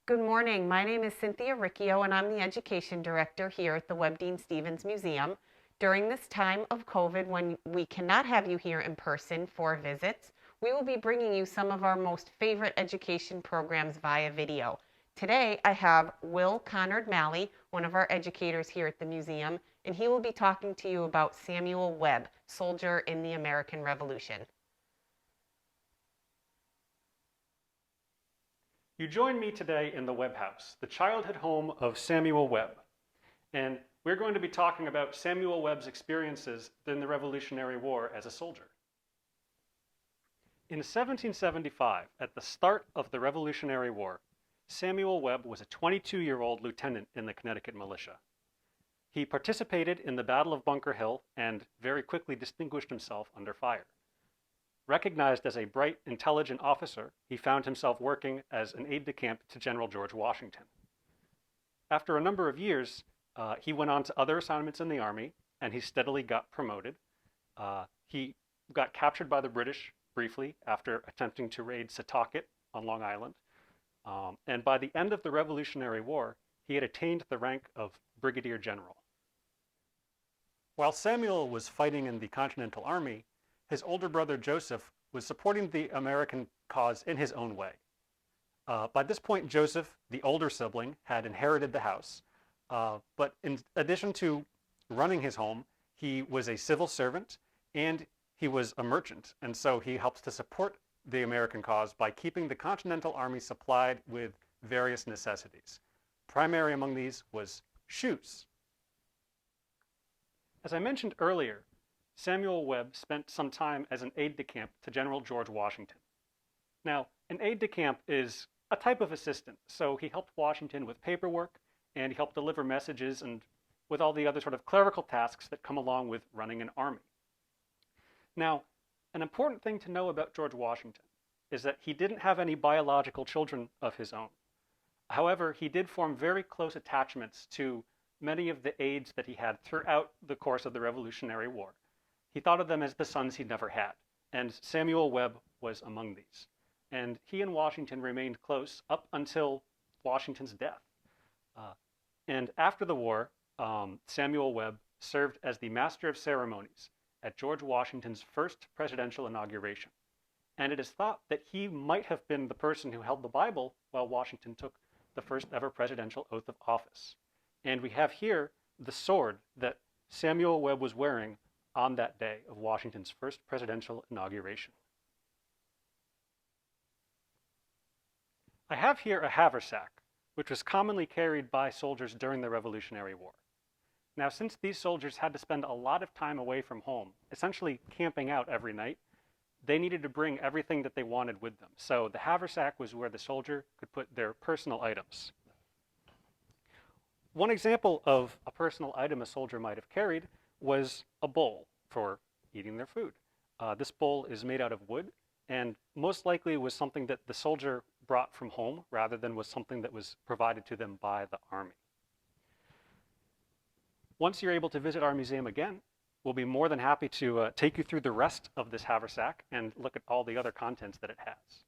Good morning. My name is Cynthia Riccio, and I'm the Education Director here at the Webb Dean Stevens Museum. During this time of COVID, when we cannot have you here in person for visits, we will be bringing you some of our most favorite education programs via video. Today, I have Will Conard-Malley, one of our educators here at the museum, and he will be talking to you about Samuel Webb, soldier in the American Revolution. You join me today in the Webb House, the childhood home of Samuel Webb. And we're going to be talking about Samuel Webb's experiences in the Revolutionary War as a soldier. In 1775, at the start of the Revolutionary War, Samuel Webb was a 22-year-old lieutenant in the Connecticut militia. He participated in the Battle of Bunker Hill and very quickly distinguished himself under fire. Recognized as a bright, intelligent officer, he found himself working as an aide-de-camp to General George Washington. After a number of years, he went on to other assignments in the Army, and he steadily got promoted. He got captured by the British briefly after attempting to raid Setauket on Long Island. And by the end of the Revolutionary War, he had attained the rank of Brigadier General. While Samuel was fighting in the Continental Army, his older brother Joseph was supporting the American cause in his own way. By this point, Joseph, the older sibling, had inherited the house, but in addition to running his home, he was a civil servant and he was a merchant, and so he helped to support the American cause by keeping the Continental Army supplied with various necessities. Primary among these was shoes. As I mentioned earlier, Samuel Webb spent some time as an aide-de-camp to General George Washington. Now, an aide-de-camp is a type of assistant, so he helped Washington with paperwork, and he helped deliver messages and with all the other sort of clerical tasks that come along with running an army. Now, an important thing to know about George Washington is that he didn't have any biological children of his own. However, he did form very close attachments to many of the aides that he had throughout the course of the Revolutionary War. He thought of them as the sons he'd never had, and Samuel Webb was among these. And he and Washington remained close up until Washington's death. And after the war, Samuel Webb served as the Master of Ceremonies at George Washington's first presidential inauguration. And it is thought that he might have been the person who held the Bible while Washington took the first ever presidential oath of office. And we have here the sword that Samuel Webb was wearing on that day of Washington's first presidential inauguration. I have here a haversack, which was commonly carried by soldiers during the Revolutionary War. Now, since these soldiers had to spend a lot of time away from home, essentially camping out every night, they needed to bring everything that they wanted with them. So the haversack was where the soldier could put their personal items. One example of a personal item a soldier might have carried was a bowl for eating their food. This bowl is made out of wood and most likely was something that the soldier brought from home rather than was something that was provided to them by the Army. Once you're able to visit our museum again, we'll be more than happy to take you through the rest of this haversack and look at all the other contents that it has.